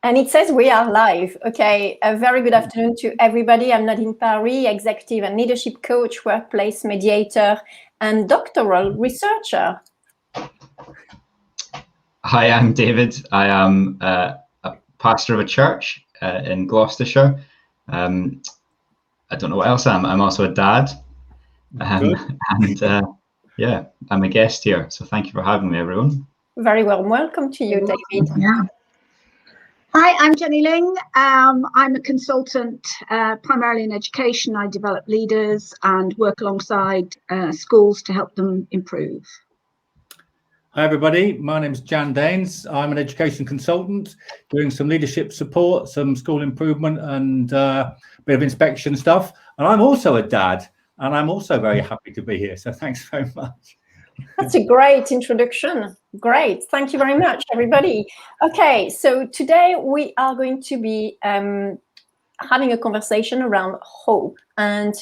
And it says we are live. Okay, a very good afternoon to everybody. I'm Nadine Parry, executive and leadership coach, workplace mediator, and doctoral researcher. Hi, I'm David. I am a pastor of a church in Gloucestershire. I don't know what else I am. I'm also a dad. Yeah, I'm a guest here. So thank you for having me, everyone. Very well. Welcome to you, David. Yeah. Hi, I'm Jenny Ling. I'm a consultant primarily in education. I develop leaders and work alongside schools to help them improve. Hi everybody, my name is Jan Daines. I'm an education consultant doing some leadership support, some school improvement and a bit of inspection stuff. And I'm also a dad and I'm also very happy to be here. So thanks very much. That's a great introduction. Great. Thank you very much, everybody. Okay, so today we are going to be having a conversation around hope. And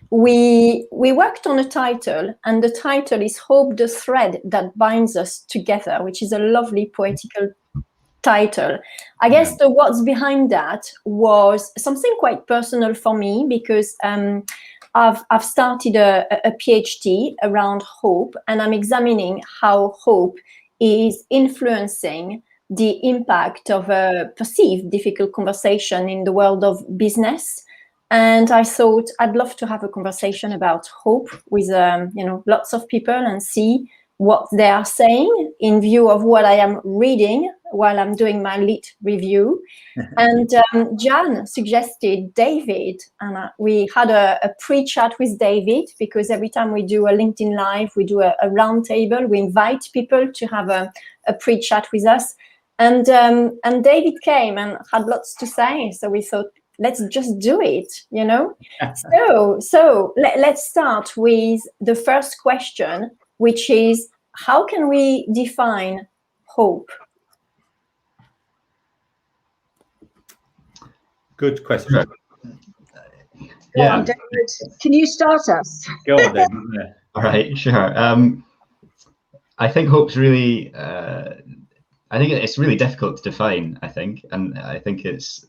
we worked on a title, and the title is Hope, the Thread That Binds Us Together, which is a lovely poetical title. I guess the words behind that was something quite personal for me, because I've started a PhD around hope, and I'm examining how hope is influencing the impact of a perceived difficult conversation in the world of business. And I thought I'd love to have a conversation about hope with lots of people and see what they are saying in view of what I am reading while I'm doing my lit review. And Jan suggested David, and we had a pre-chat with David, because every time we do a LinkedIn Live, we do a round table. We invite people to have a pre-chat with us. And David came and had lots to say. So we thought, let's just do it, you know? So let's start with the first question, which is, how can we define hope? Good question. Yeah. David, can you start us? Go on then. Yeah. All right, sure. I think hope's really, I think it's really difficult to define, and I think it's,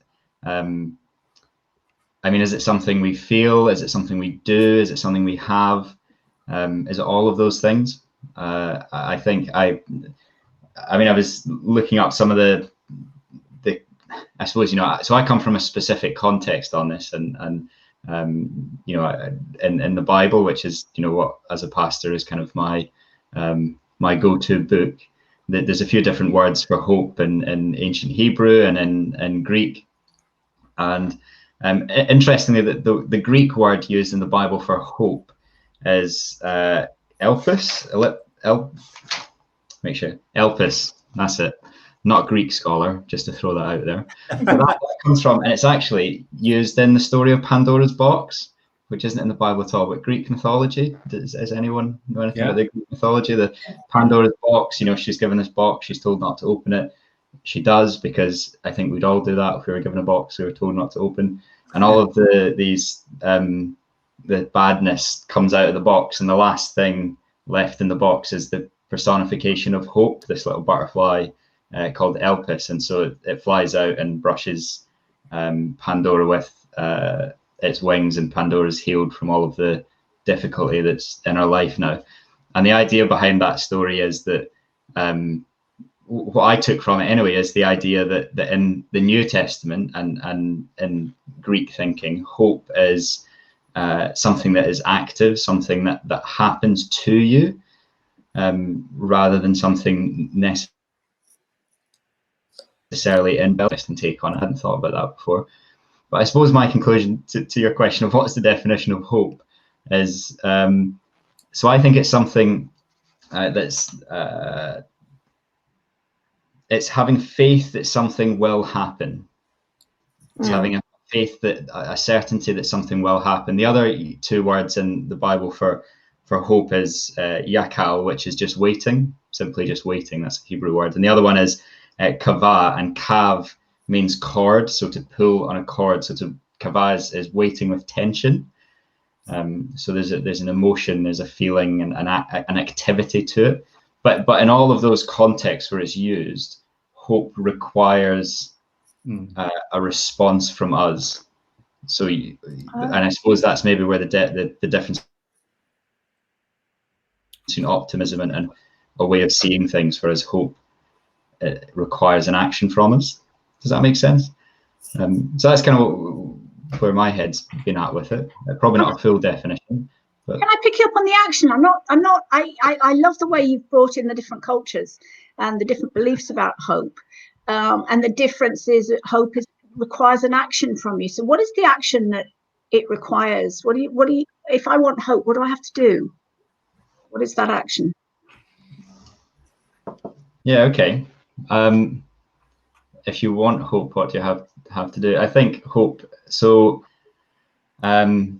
is it something we feel? Is it something we do? Is it something we have? Is it all of those things? I was looking up some of the I suppose, so I come from a specific context on this, and in the Bible, which is, what as a pastor is kind of my my go-to book. There's a few different words for hope in ancient Hebrew and in Greek. And interestingly, the Greek word used in the Bible for hope is elpis. Elpis. That's it. Not a Greek scholar, just to throw that out there. But that comes from, and it's actually used in the story of Pandora's box, which isn't in the Bible at all, but Greek mythology. Does anyone know anything about the Greek mythology? The Pandora's box, she's given this box, she's told not to open it. She does, because I think we'd all do that if we were given a box we were told not to open. And all of the badness comes out of the box, and the last thing left in the box is the personification of hope, this little butterfly called Elpis. And so it flies out and brushes Pandora with its wings, and Pandora's healed from all of the difficulty that's in her life now. And the idea behind that story is that what I took from it anyway is the idea that in the New Testament and in Greek thinking, hope is something that is active, something that happens to you, rather than something necessarily inbuilt and take on. I hadn't thought about that before. But I suppose my conclusion to your question of what's the definition of hope is, so I think it's something that's, it's having faith that something will happen. It's having a faith, that a certainty that something will happen. The other two words in the Bible for hope is yakal, which is just waiting, simply just waiting. That's a Hebrew word. And the other one is kavah, and kav means cord, so to pull on a cord. So to kavah is waiting with tension. So there's an emotion, there's a feeling, and an activity to it. But in all of those contexts where it's used, hope requires a response from us. So, and I suppose that's maybe where the difference between optimism and a way of seeing things. For us, hope, it requires an action from us. Does that make sense? So that's kind of where my head's been at with it. Probably not a full definition. But can I pick you up on the action? I love the way you've brought in the different cultures and the different beliefs about hope. And the difference is that hope requires an action from you. So what is the action that it requires? What do you, if I want hope, what do I have to do? What is that action? Yeah, okay. If you want hope, what do you have to do? I think hope. So, do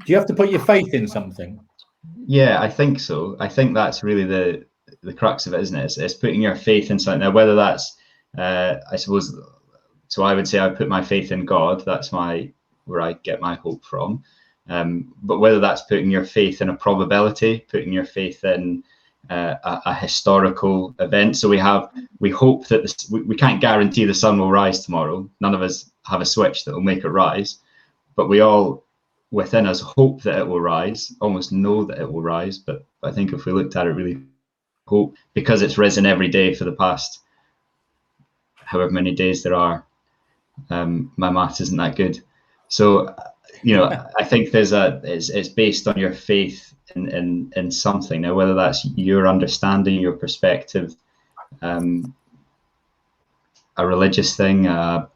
you have to put your faith in something? Yeah, I think so. I think that's really the crux of it, isn't it? It's putting your faith in something. Now, whether that's, I suppose, so I would say I put my faith in God. That's where I get my hope from. But whether that's putting your faith in a probability, putting your faith in a historical event. So we hope that we can't guarantee the sun will rise tomorrow. None of us have a switch that will make it rise, but we all within us hope that it will rise, almost know that it will rise. But I think if we looked at it, really hope, because it's risen every day for the past however many days there are. My maths isn't that good. So, I think it's based on your faith in something. Now, whether that's your understanding, your perspective, a religious thing, a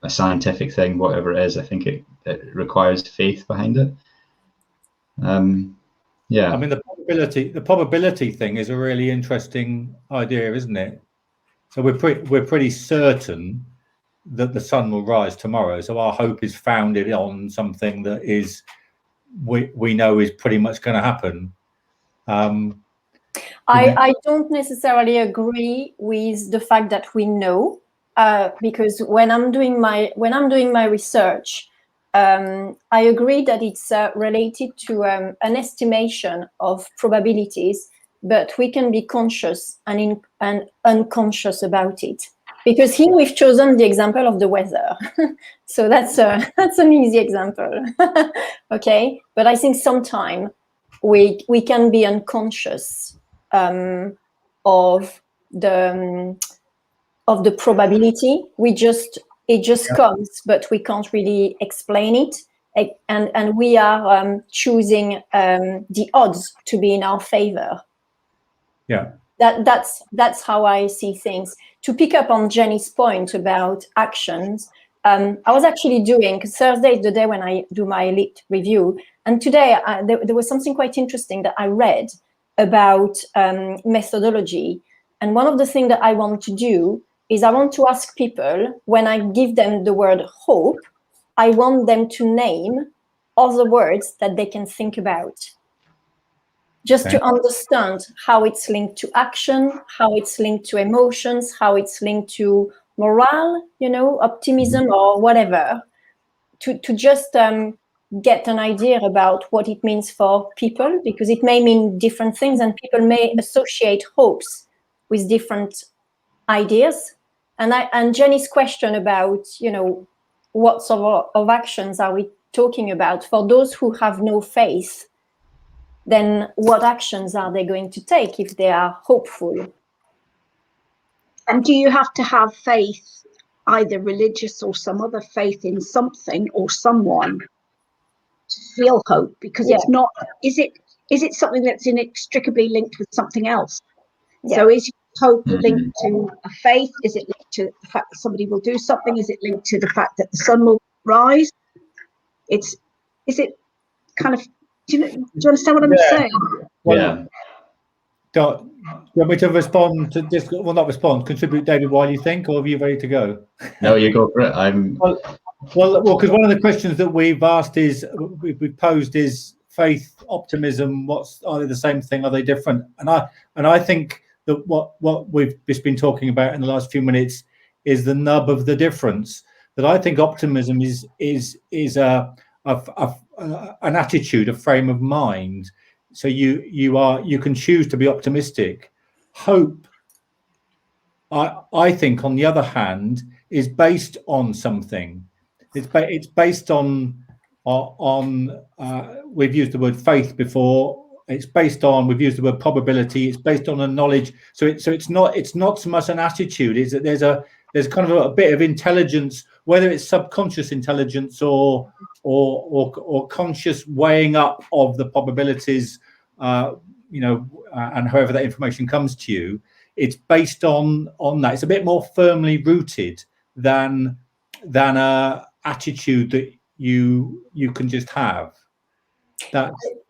scientific thing, whatever it is, I think it requires faith behind it. Yeah. I mean, the probability thing is a really interesting idea, isn't it? So we're pretty certain that the sun will rise tomorrow. So our hope is founded on something that is we know is pretty much going to happen. I don't necessarily agree with the fact that we know, because when I'm doing my research, I agree that it's related to an estimation of probabilities, but we can be conscious and unconscious about it. Because here we've chosen the example of the weather, so that's an easy example. Okay, but I think sometimes we can be unconscious of the probability. It just comes, but we can't really explain it, and we are choosing the odds to be in our favor. Yeah. That's how I see things. To pick up on Jenny's point about actions, I was actually doing, because Thursday is the day when I do my lit review, and today there was something quite interesting that I read about methodology. And one of the things that I want to do is I want to ask people, when I give them the word hope, I want them to name other words that they can think about. Just to understand how it's linked to action, how it's linked to emotions, how it's linked to morale, optimism or whatever, to just get an idea about what it means for people, because it may mean different things and people may associate hopes with different ideas. And Jenny's question about, what sort of actions are we talking about? For those who have no faith, then what actions are they going to take if they are hopeful? And do you have to have faith, either religious or some other faith in something or someone, to feel hope? Because it's not, is it something that's inextricably linked with something else? Yeah. So is hope linked to a faith? Is it linked to the fact that somebody will do something? Is it linked to the fact that the sun will rise? Is it kind of, do you understand what I'm saying? Well, do you want me to respond to this? Well, not respond, contribute, David, while you think, or are you ready to go? No, you go for it. Well, because one of the questions that we've asked we've posed is faith, optimism. Are they the same thing? Are they different? And I think that what we've just been talking about in the last few minutes is the nub of the difference. That I think optimism is an attitude, a frame of mind. So you can choose to be optimistic. Hope I think, on the other hand, is based on something. It's based on we've used the word faith before. It's based on, we've used the word probability. It's based on a knowledge. So it's not so much an attitude. Is that there's kind of a bit of intelligence, whether it's subconscious intelligence or conscious weighing up of the probabilities, and however that information comes to you. It's based on that. It's a bit more firmly rooted than a attitude that you can just have.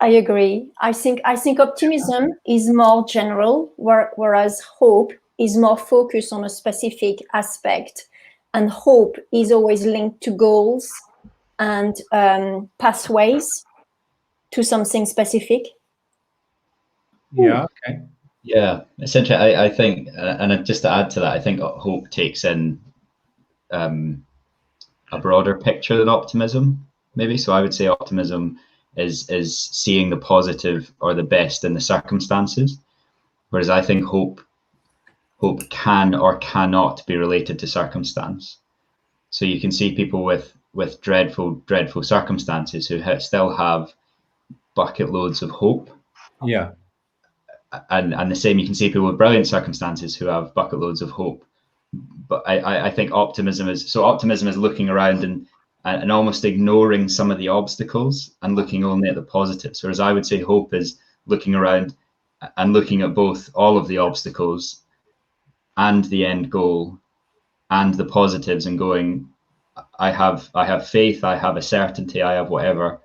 I agree. I think optimism is more general, whereas hope is more focused on a specific aspect, and hope is always linked to goals and pathways to something specific. Yeah. Okay. Yeah, essentially, I think, and just to add to that, I think hope takes in a broader picture than optimism, maybe. So I would say optimism is seeing the positive or the best in the circumstances, whereas I think hope can or cannot be related to circumstance. So you can see people with dreadful circumstances who still have bucket loads of hope. Yeah. And the same, you can see people with brilliant circumstances who have bucket loads of hope. But I think optimism is looking around and almost ignoring some of the obstacles and looking only at the positives. Whereas I would say hope is looking around and looking at both all of the obstacles and the end goal and the positives and going, I have faith, I have a certainty, I have whatever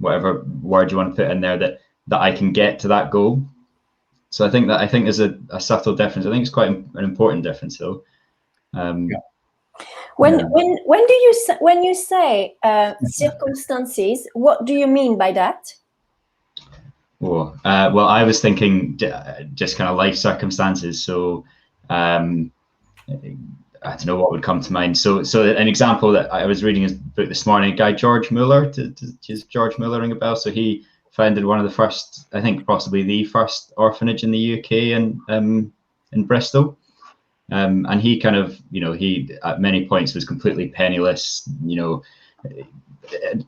word you want to put in there that I can get to that goal. So I think there's a subtle difference. I think it's quite an important difference, though. When you say circumstances, what do you mean by that? Well, I was thinking just kind of life circumstances. So I don't know what would come to mind. So an example that I was reading his book this morning, guy George Muller. Does George Muller ring a bell? So he founded one of the first, I think possibly the first orphanage in the UK in Bristol. And he kind of, he at many points was completely penniless.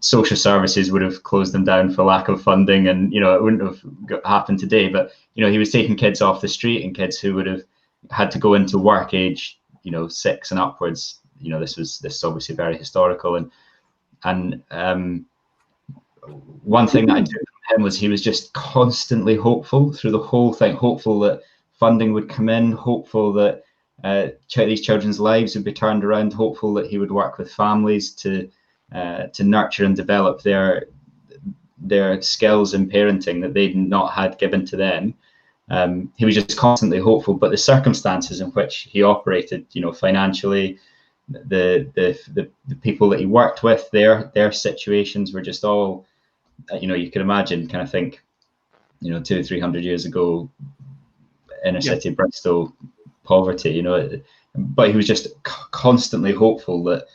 Social services would have closed them down for lack of funding, and it wouldn't have happened today. But he was taking kids off the street and kids who would have had to go into work age 6 and upwards. This is obviously very historical, and one thing that I took from him was he was just constantly hopeful through the whole thing, hopeful that funding would come in, hopeful that these children's lives would be turned around, hopeful that he would work with families to nurture and develop their skills in parenting that they'd not had given to them. He was just constantly hopeful, but the circumstances in which he operated, financially, the people that he worked with, their situations were just all, you can imagine, kind of think, 200 or 300 years ago, inner city Bristol, poverty, but he was just constantly hopeful that,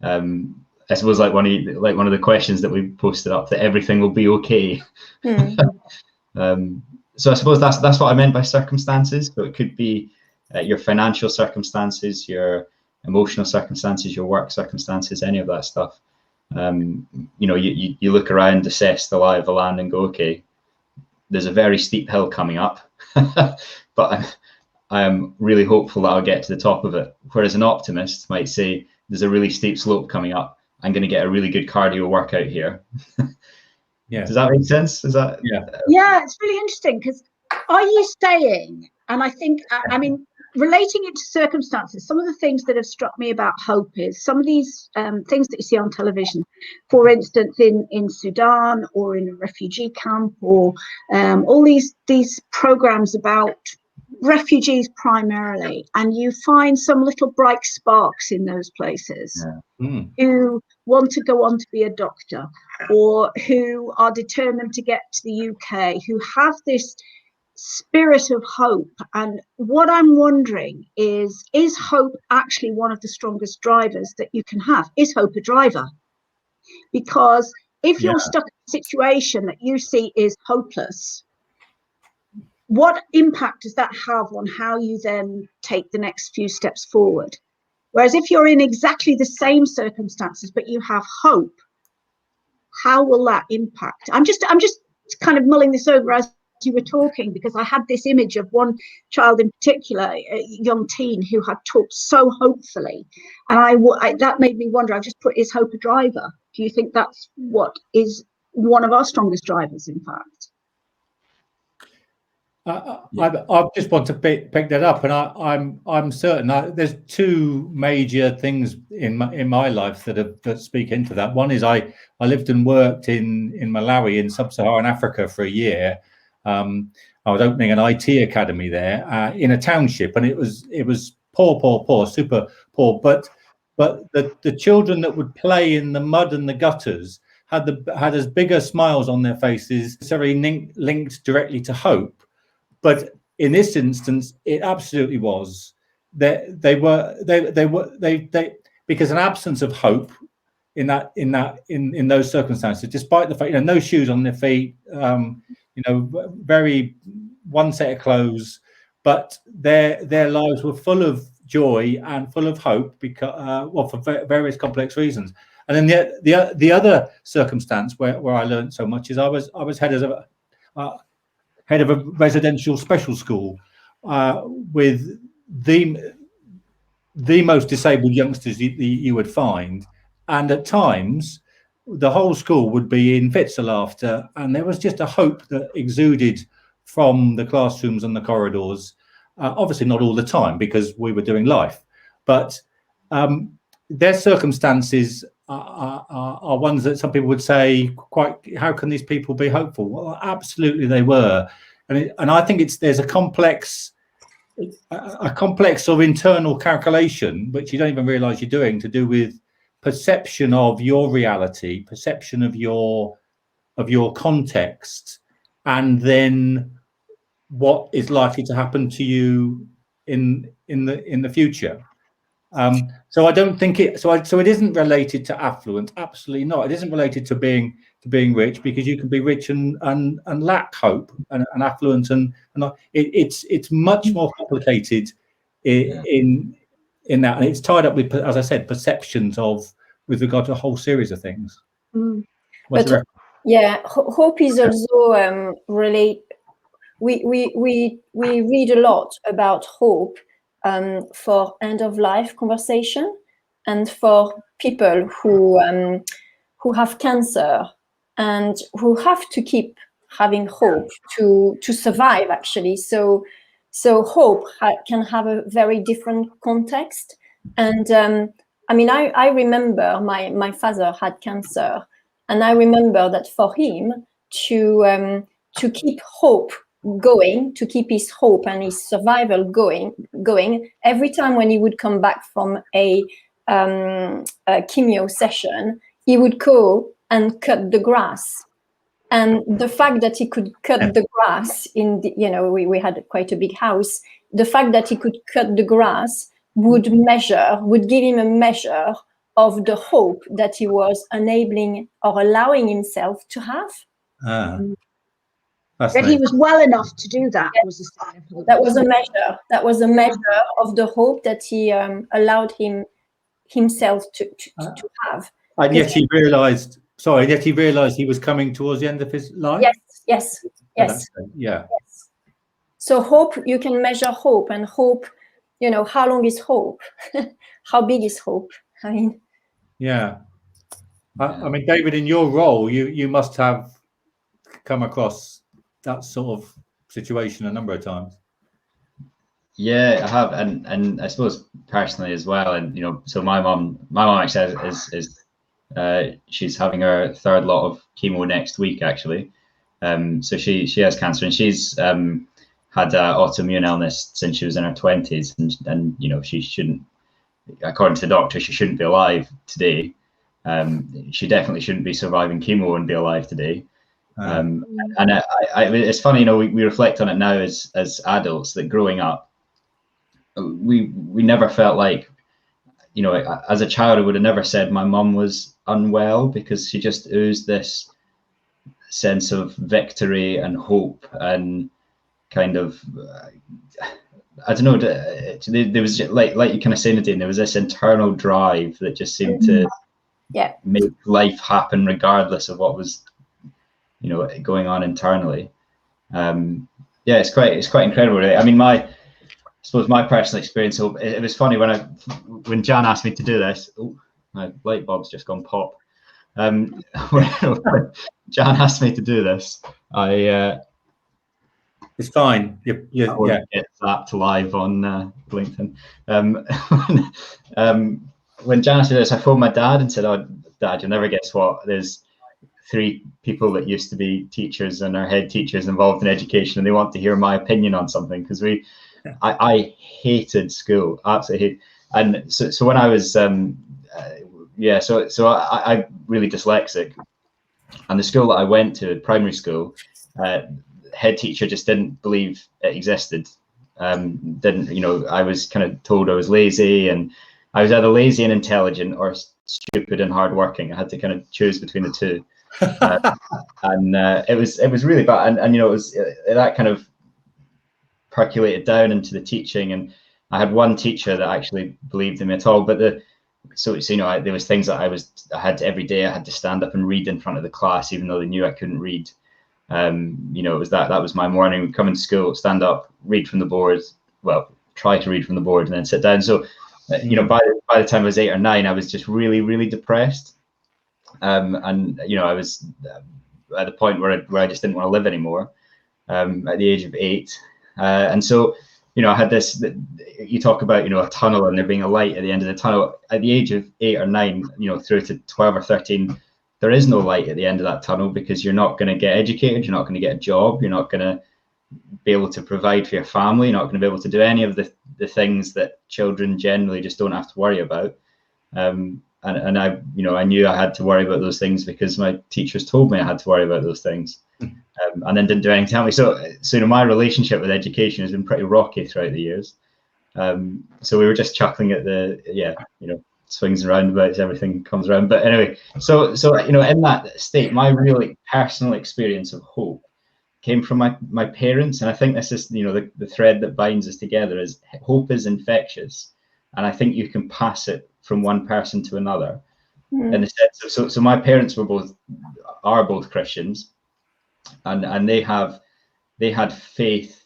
I suppose, like one of the questions that we posted up, that everything will be okay. So I suppose that's what I meant by circumstances. So it could be your financial circumstances, your emotional circumstances, your work circumstances, any of that stuff. You look around, assess the lie of the land, and go, okay, there's a very steep hill coming up, but I am really hopeful that I'll get to the top of it. Whereas an optimist might say, there's a really steep slope coming up. I'm going to get a really good cardio workout here. Yeah. Does that make sense? Is that? Yeah, it's really interesting, because are you saying, and I think, I mean, relating it to circumstances, some of the things that have struck me about hope is some of these things that you see on television, for instance, in Sudan or in a refugee camp, or all these programs about refugees primarily, and you find some little bright sparks in those places who want to go on to be a doctor, or who are determined to get to the UK, who have this spirit of hope. And what I'm wondering is hope actually one of the strongest drivers that you can have? Is hope a driver? Because if you're stuck in a situation that you see is hopeless, what impact does that have on how you then take the next few steps forward? Whereas if you're in exactly the same circumstances, but you have hope, how will that impact? I'm just kind of mulling this over as you were talking, because I had this image of one child in particular, a young teen who had talked so hopefully, and I that made me wonder. I just put, is hope a driver? Do you think that's what is one of our strongest drivers, in fact? I just want to pick that up, and I'm certain there's two major things in my life that speak into that. One is I lived and worked in Malawi in sub-Saharan Africa for a year. I was opening an IT academy there in a township, and it was poor, super poor. But the children that would play in the mud and the gutters had as bigger smiles on their faces, necessarily linked directly to hope. But in this instance, it absolutely was. They were because an absence of hope in those circumstances, despite the fact, no shoes on their feet, very one set of clothes, but their lives were full of joy and full of hope because for various complex reasons. And then the other circumstance where I learned so much is I was head of a residential special school with the most disabled youngsters you would find, and at times the whole school would be in fits of laughter, and there was just a hope that exuded from the classrooms and the corridors. Obviously not all the time, because we were doing life, but their circumstances are ones that some people would say, quite, how can these people be hopeful? Well, absolutely they were. And I think there's a complex of internal calculation, which you don't even realize you're doing, to do with perception of your reality, perception of your context, and then what is likely to happen to you in the future. So I don't think it. So it isn't related to affluence. Absolutely not. It isn't related to being rich, because you can be rich and lack hope and affluence, and it's much more complicated in that, and it's tied up with, as I said, perceptions with regard to a whole series of things. But hope is also really. We read a lot about hope for end of life conversation, and for people who have cancer and who have to keep having hope to survive, actually. So hope can have a very different context. And I remember my father had cancer, and I remember that for him to keep hope going, to keep his hope and his survival going, every time when he would come back from a chemio session, he would go and cut the grass. And the fact that he could cut the grass we had quite a big house, the fact that he could cut the grass would give him a measure of the hope that he was enabling or allowing himself to have. That he was well enough to do that. Yeah. Was a sign of hope. That was a measure. That was a measure of the hope that he allowed himself to have. And yet he realised. Sorry, yet he realised he was coming towards the end of his life. Yes. Yeah. Yes. So hope, you can measure hope, and hope. How long is hope? How big is hope? Yeah. I mean, David, in your role, you must have come across that sort of situation a number of times. Yeah, I have, and I suppose personally as well. And so my mom actually is she's having her third lot of chemo next week, actually. So she has cancer, and she's had autoimmune illness since she was in her 20s, and she shouldn't, according to the doctor, she shouldn't be alive today. She definitely shouldn't be surviving chemo and be alive today. And it's funny, we reflect on it now as adults, that growing up, we never felt like, as a child, I would have never said my mum was unwell, because she just oozed this sense of victory and hope, and kind of, I don't know, there was like you kind of saying, Nadine, there was this internal drive that just seemed to make life happen regardless of what was, you know, going on internally. Yeah, it's quite incredible, really. I mean, I suppose my personal experience, it was funny when Jan asked me to do this. Oh, my light bulb's just gone pop. When Jan asked me to do this, it's fine. I get zapped live on LinkedIn. When Jan asked me this, I phoned my dad and said, "Oh, Dad, you'll never guess what. There's 3 people that used to be teachers and are head teachers involved in education, and they want to hear my opinion on something." Because I hated school, absolutely hated. And so when I was I really dyslexic, and the school that I went to, primary school, head teacher just didn't believe it existed. Didn't, you know, I was kind of told I was lazy, and I was either lazy and intelligent or stupid and hardworking. I had to kind of choose between the two. And it was really bad, and you know, it was that kind of percolated down into the teaching, and I had one teacher that actually believed in me at all. But so you know, there was things that I had every day. I had to stand up and read in front of the class, even though they knew I couldn't read. You know, it was that was my morning. Come into school, stand up, read from the board. Well, try to read from the board, and then sit down. So you know, by the time I was 8 or 9, I was just really, really depressed. And you know, I was at the point where I just didn't want to live anymore. At the age of 8, and so, you know, I had this. You talk about, you know, a tunnel and there being a light at the end of the tunnel. At the age of 8 or 9, you know, through to 12 or 13, there is no light at the end of that tunnel, because you're not going to get educated, you're not going to get a job, you're not going to be able to provide for your family, you're not going to be able to do any of the things that children generally just don't have to worry about. And I, you know, I knew I had to worry about those things because my teachers told me I had to worry about those things, and then didn't do anything to help me. So you know, my relationship with education has been pretty rocky throughout the years. So we were just chuckling at you know, swings and roundabouts, everything comes around. But anyway, so you know, in that state, my really personal experience of hope came from my parents, and I think this is, you know, the thread that binds us together is hope is infectious, and I think you can pass it from one person to another. In the sense of, so my parents are both Christians, and they had faith.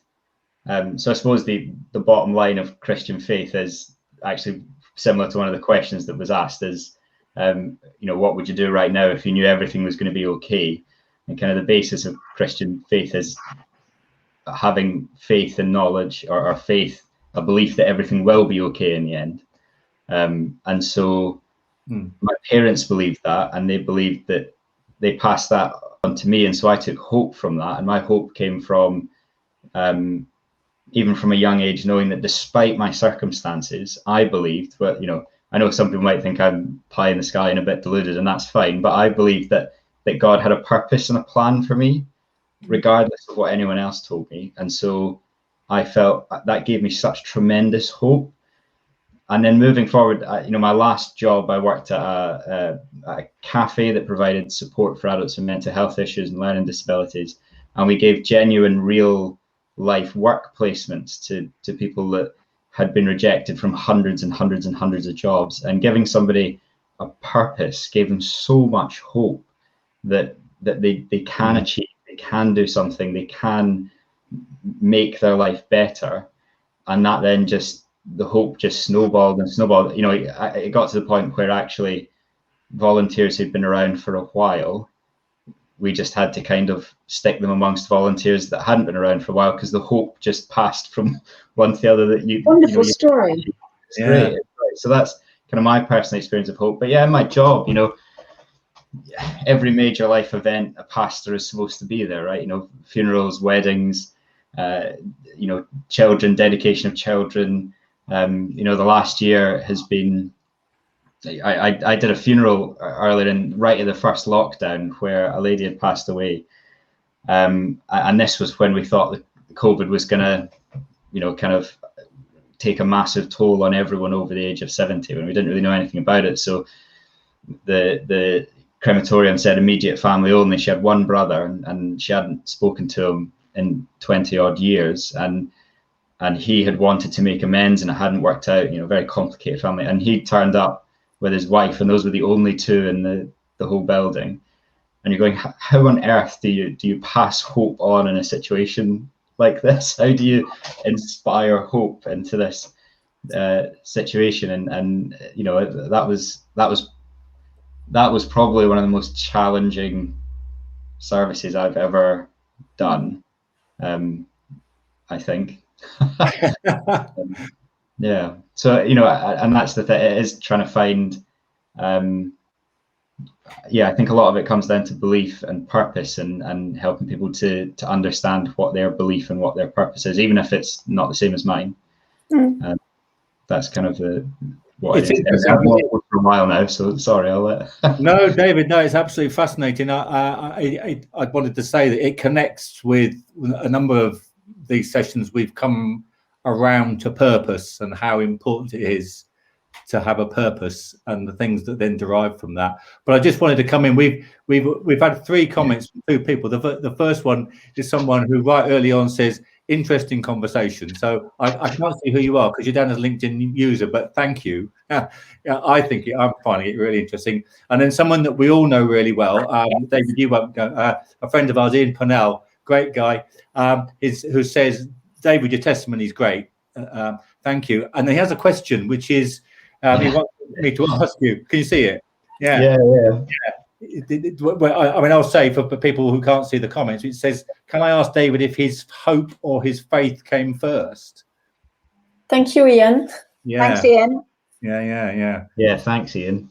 So I suppose the bottom line of Christian faith is actually similar to one of the questions that was asked, is you know, what would you do right now if you knew everything was going to be okay? And kind of the basis of Christian faith is having faith and knowledge, or faith, a belief that everything will be okay in the end. And so my parents believed that, and they believed that, they passed that on to me, and so I took hope from that. And my hope came from even from a young age, knowing that despite my circumstances, I believed, but you know, I know some people might think I'm pie in the sky and a bit deluded, and that's fine, but I believed that God had a purpose and a plan for me, regardless of what anyone else told me. And so I felt that gave me such tremendous hope. And then moving forward, you know, my last job, I worked at a cafe that provided support for adults with mental health issues and learning disabilities. And we gave genuine, real life work placements to people that had been rejected from hundreds and hundreds and hundreds of jobs. And giving somebody a purpose gave them so much hope that they can achieve, they can do something, they can make their life better. And that then just, the hope just snowballed and snowballed. You know, it got to the point where actually volunteers who'd been around for a while, we just had to kind of stick them amongst volunteers that hadn't been around for a while, because the hope just passed from one to the other. Wonderful story. It's great. It's great. So that's kind of my personal experience of hope. But yeah, in my job, you know, every major life event, a pastor is supposed to be there, right? You know, funerals, weddings, you know, children, dedication of children. You know, the last year has been, I did a funeral earlier right at the first lockdown, where a lady had passed away. And this was when we thought that COVID was going to, you know, kind of take a massive toll on everyone over the age of 70, when we didn't really know anything about it. So the crematorium said immediate family only. She had one brother, and she hadn't spoken to him in 20 odd years, and he had wanted to make amends and it hadn't worked out, very complicated family, and he turned up with his wife, and those were the only two in the whole building. And you're going, how on earth do you pass hope on in a situation like this? How do you inspire hope into this situation? And that was probably one of the most challenging services I've ever done. I think. Yeah. So and that's the thing. It is trying to find. I think a lot of it comes down to belief and purpose, and helping people to understand what their belief and what their purpose is, even if it's not the same as mine. That's kind of what it is. I've worked for a while now, so sorry, I'll let. No, David, no, it's absolutely fascinating. I wanted to say that it connects with a number of these sessions. We've come around to purpose and how important it is to have a purpose and the things that then derive from that. But I just wanted to come in. We've had 3 comments from 2 people. The first one is someone who right early on says, interesting conversation. So I can't see who you are because you're down as a LinkedIn user, but thank you. I think I'm finding it really interesting. And then someone that we all know really well, David, you won't go, a friend of ours, Ian Purnell, great guy, who says, David, your testimony is great. Thank you. And he has a question, which is, he wants me to ask you. Can you see it? Yeah. I mean, I'll say for people who can't see the comments, it says, can I ask David if his hope or his faith came first? Thank you, Ian. Yeah. Thanks, Ian. Yeah, thanks, Ian.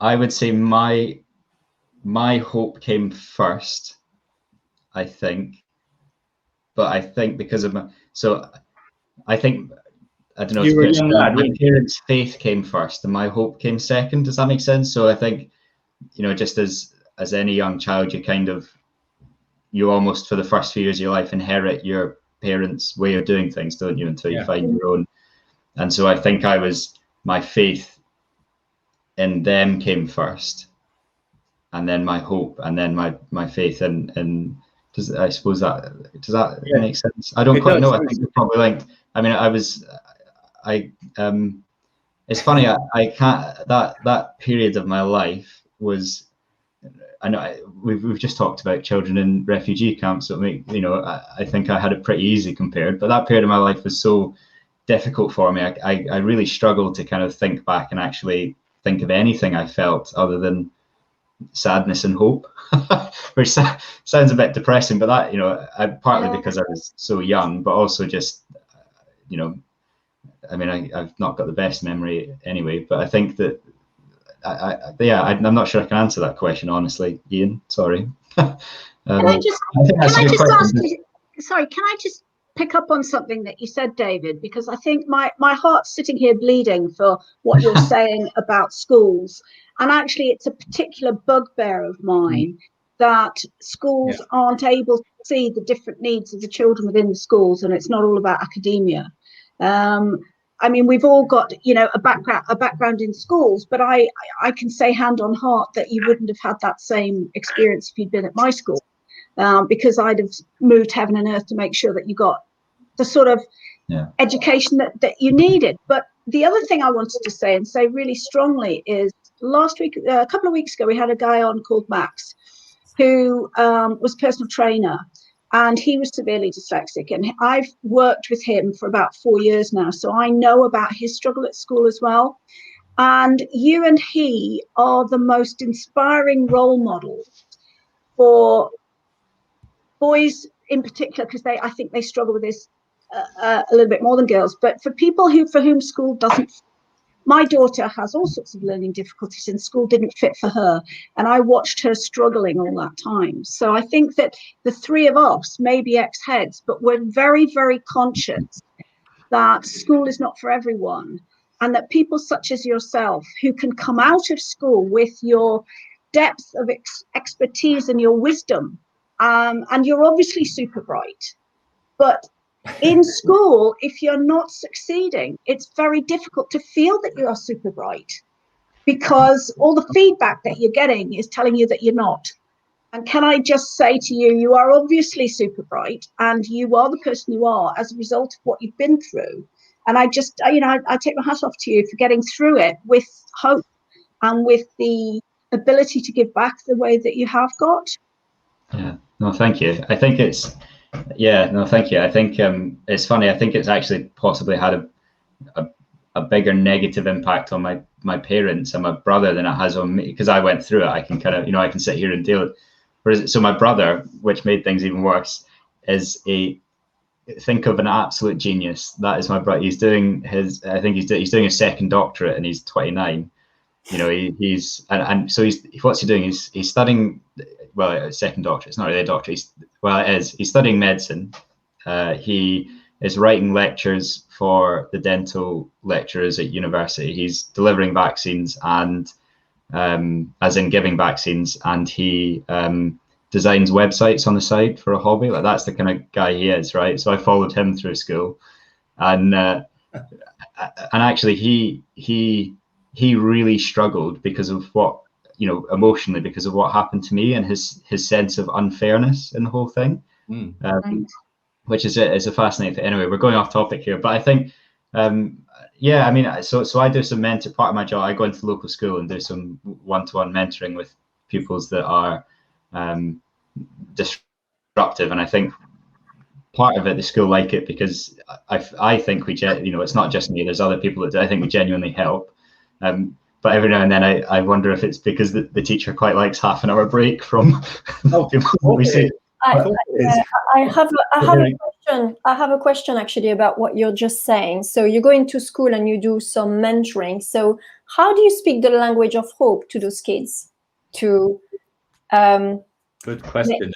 I would say my hope came first, I think. But I think because of I don't know. You were a young lad. My parents' faith came first, and my hope came second. Does that make sense? So I think, just as any young child, you almost for the first few years of your life inherit your parents' way of doing things, don't you? Until you find your own. And so I think my faith in them came first, and then my hope, and then my faith in. Does that make sense? I don't quite know. I think they're probably linked. I mean, it's funny. I can't. That period of my life was. I know we've just talked about children in refugee camps. So I think I had it pretty easy compared. But that period of my life was so difficult for me. I really struggled to kind of think back and actually think of anything I felt other than sadness and hope, which sounds a bit depressing, but that partly because I was so young, but also just I mean, I've not got the best memory anyway, but I think that I'm not sure I can answer that question honestly, Ian. Sorry. Can I just pick up on something that you said, David, because I think my heart's sitting here bleeding for what you're saying about schools. And actually, it's a particular bugbear of mine that schools aren't able to see the different needs of the children within the schools, and it's not all about academia. I mean, we've all got, a background in schools, but I can say hand on heart that you wouldn't have had that same experience if you'd been at my school, because I'd have moved heaven and earth to make sure that you got the sort of education that you needed. But the other thing I wanted to say and say really strongly is last week, a couple of weeks ago, we had a guy on called Max, who was a personal trainer, and he was severely dyslexic. And I've worked with him for about 4 years now, so I know about his struggle at school as well. And you and he are the most inspiring role models for boys in particular, because I think they struggle with this a little bit more than girls, but for people for whom school doesn't. My daughter has all sorts of learning difficulties, and school didn't fit for her, and I watched her struggling all that time. So I think that the 3 of us may be ex-heads, but we're very, very conscious that school is not for everyone, and that people such as yourself, who can come out of school with your depth of expertise and your wisdom, and you're obviously super bright, but in school, if you're not succeeding, it's very difficult to feel that you are super bright. because all the feedback that you're getting is telling you that you're not. And can I just say to you, you are obviously super bright, and you are the person you are as a result of what you've been through. And I just, I take my hat off to you for getting through it with hope and with the ability to give back the way that you have got. Yeah, no, thank you. I think it's, yeah, no, thank you. I think it's funny. I think it's actually possibly had a bigger negative impact on my parents and my brother than it has on me, because I went through it. I can kind of, I can sit here and deal it. Whereas, so my brother, which made things even worse, is think of an absolute genius. That is my brother. He's doing his, I think he's doing his second doctorate, and he's 29. He's what's he doing? He's studying, well, a second doctorate. It's not really a doctorate. He's studying medicine. He is writing lectures for the dental lecturers at university. He's delivering vaccines and as in giving vaccines, and he designs websites on the side for a hobby. Like, that's the kind of guy he is, right? So I followed him through school, and actually he really struggled because of what, emotionally, because of what happened to me and his sense of unfairness in the whole thing. Which is a fascinating thing. Anyway, we're going off topic here, but I think yeah, I mean, so I do some part of my job. I go into local school and do some one-to-one mentoring with pupils that are disruptive, and I think part of it, the school like it because I think we, it's not just me. There's other people that I think we genuinely help. But every now and then I wonder if it's because the teacher quite likes half an hour break from people we see. I have a question actually about what you're just saying. So you go into school and you do some mentoring. So how do you speak the language of hope to those kids? Good question.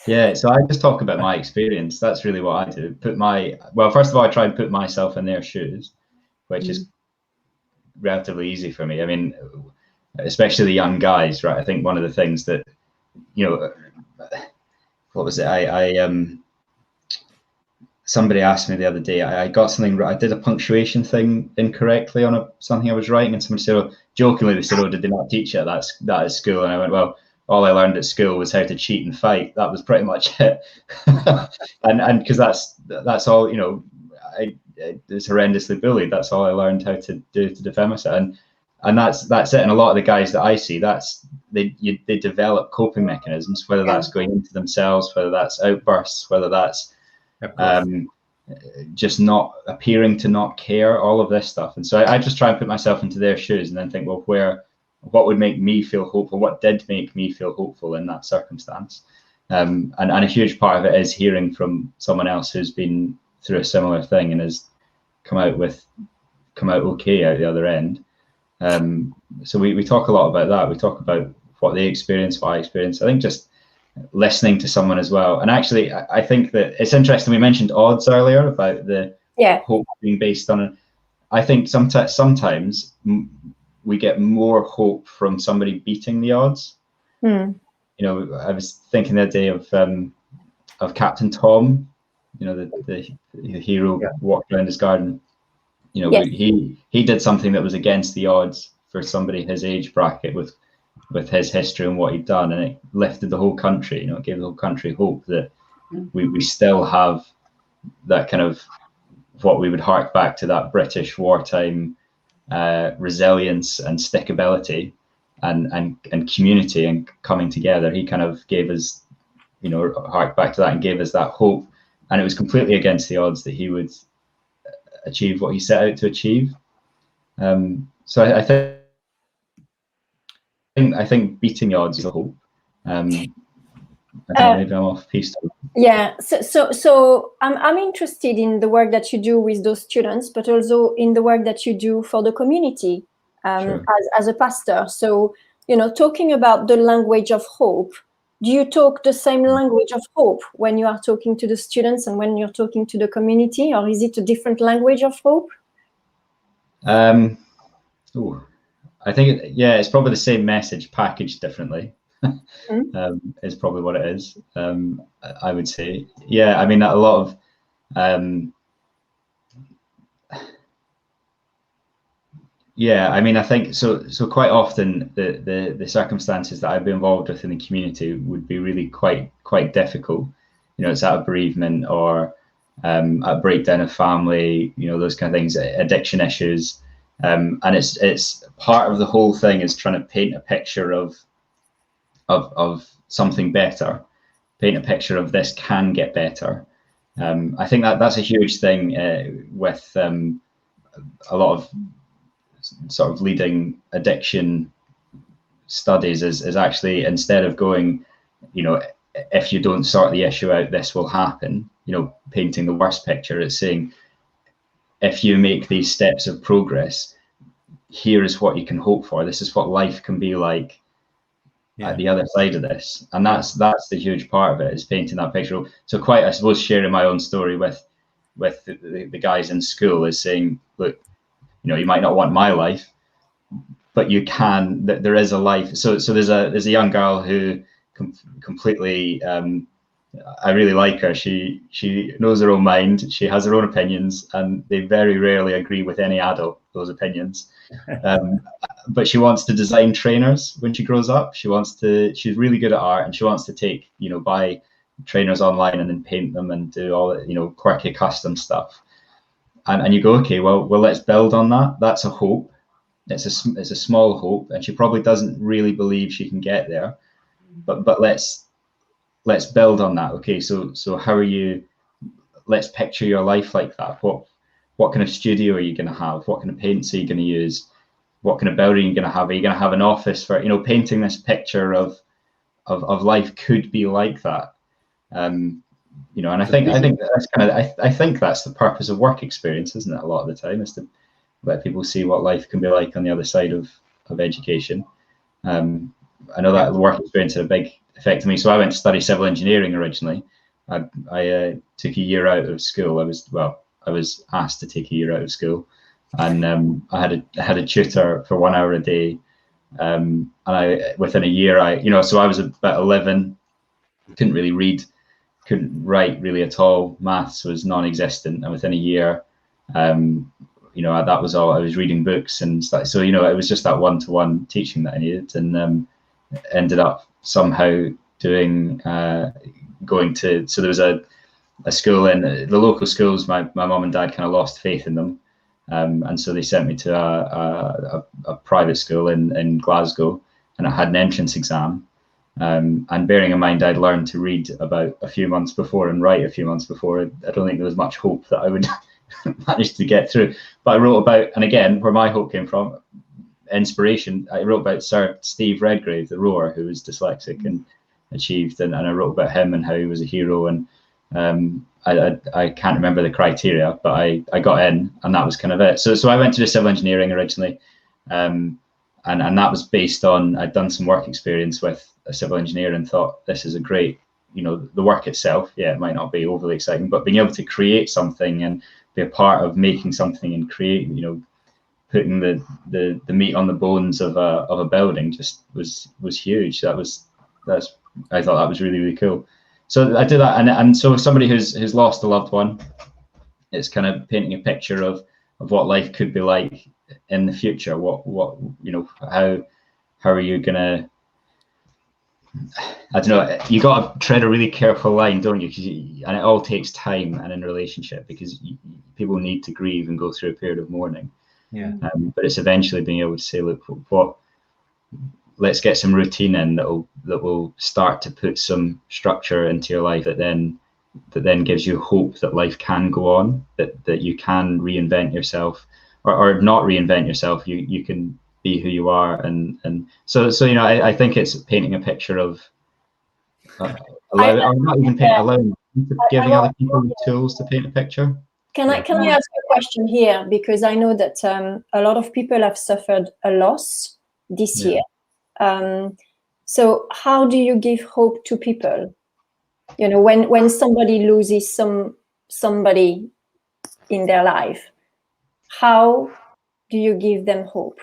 Yeah. So I just talk about my experience. That's really what I do. First of all, I try and put myself in their shoes, which is relatively easy for me. I mean, especially the young guys, right? I think one of the things that, what was it? Somebody asked me the other day, I got something, I did a punctuation thing incorrectly on something I was writing, and somebody said, jokingly, they said, did they not teach you that at school? And I went, well, all I learned at school was how to cheat and fight. That was pretty much it. and because that's all, it's horrendously bullied. That's all I learned how to do to defend myself. And that's it. And a lot of the guys that I see, they develop coping mechanisms, whether that's going into themselves, whether that's outbursts, whether that's just not appearing to not care, all of this stuff. And so I just try and put myself into their shoes and then think, well, what would make me feel hopeful? What did make me feel hopeful in that circumstance? And a huge part of it is hearing from someone else who's been through a similar thing and has come out okay out the other end. So we talk a lot about that. We talk about what they experience, what I experience. I think just listening to someone as well. And actually, I think that it's interesting. We mentioned odds earlier about the hope being based on it. I think sometimes we get more hope from somebody beating the odds. I was thinking the other day of Captain Tom, the hero walked around his garden. He did something that was against the odds for somebody his age bracket with his history and what he'd done, and it lifted the whole country. It gave the whole country hope that we still have that kind of what we would hark back to, that British wartime resilience and stickability and community and coming together. He kind of gave us, hark back to that and gave us that hope. And it was completely against the odds that he would achieve what he set out to achieve. So I think beating the odds is a hope. Maybe I'm off piece. Yeah. So I'm interested in the work that you do with those students, but also in the work that you do for the community as a pastor. So, talking about the language of hope, do you talk the same language of hope when you are talking to the students and when you're talking to the community, or is it a different language of hope? I think it's probably the same message packaged differently. Is probably what it is. I would say, I mean, a lot of Yeah, I mean, I think so. So quite often, the circumstances that I've been involved with in the community would be really quite difficult. You know, it's at a bereavement or a breakdown of family. You know, those kind of things, addiction issues, and it's part of the whole thing is trying to paint a picture of something better, paint a picture of this can get better. I think that's a huge thing with a lot of sort of leading addiction studies is actually, instead of going, you know, if you don't sort the issue out, this will happen, you know, painting the worst picture, it's saying, if you make these steps of progress, here is what you can hope for. This is what life can be like at the other side of this. And that's the huge part of it, is painting that picture. So quite, I suppose, sharing my own story with the guys in school is saying, look, you know, you might not want my life, but you can, that there is a life. So there's a young girl who completely, I really like her. She knows her own mind. She has her own opinions, and they very rarely agree with any adult, those opinions. But she wants to design trainers when she grows up. She's really good at art, and she wants to take, you know, buy trainers online and then paint them and do all the, you know, quirky custom stuff. And you go, okay, well, let's build on that. That's a hope. It's a small hope, and she probably doesn't really believe she can get there. But let's build on that. Okay, so how are you? Let's picture your life like that. What kind of studio are you going to have? What kind of paints are you going to use? What kind of building are you going to have? Are you going to have an office for, you know, painting this picture of life could be like that. You know, and I think that's kind of, I think that's the purpose of work experience, isn't it? A lot of the time, is to let people see what life can be like on the other side of education. I know that work experience had a big effect on me. So I went to study civil engineering originally. I took a year out of school. I was asked to take a year out of school, and I had a tutor for 1 hour a day. And within a year, you know, so I was about 11, couldn't really read, couldn't write really at all. Maths was non-existent, and within a year, you know, that was all. I was reading books and stuff. So, you know, it was just that one-to-one teaching that I needed, and ended up somehow going to. So there was a school in the local schools. My mum and dad kind of lost faith in them, and so they sent me to a private school in Glasgow, and I had an entrance exam. And bearing in mind I'd learned to read about a few months before and write a few months before, I don't think there was much hope that I would manage to get through. But I wrote about, and again, where my hope came from, inspiration, I wrote about Sir Steve Redgrave, the rower, who was dyslexic and achieved, and I wrote about him and how he was a hero. And I can't remember the criteria, but I got in, and that was kind of it. So I went to do civil engineering originally, and that was based on, I'd done some work experience with a civil engineer and thought, this is a great, you know, the work itself, yeah, it might not be overly exciting, but being able to create something and be a part of making something and create, you know, putting the meat on the bones of a building just was huge. I thought that was really, really cool. So I did that, and so somebody who's lost a loved one, it's kind of painting a picture of what life could be like in the future. What you know, how are you gonna, I don't know, you got to tread a really careful line, don't you? And it all takes time, and in a relationship, because people need to grieve and go through a period of mourning. Yeah. But it's eventually being able to say, look, let's get some routine in that will start to put some structure into your life that then gives you hope that life can go on, that you can reinvent yourself, or not reinvent yourself. You can be who you are, and so you know, I think it's painting a picture of allowing giving other people the tools to paint a picture. Can I ask a question here, because I know that a lot of people have suffered a loss this year. So how do you give hope to people? You know, when somebody loses somebody in their life, how do you give them hope?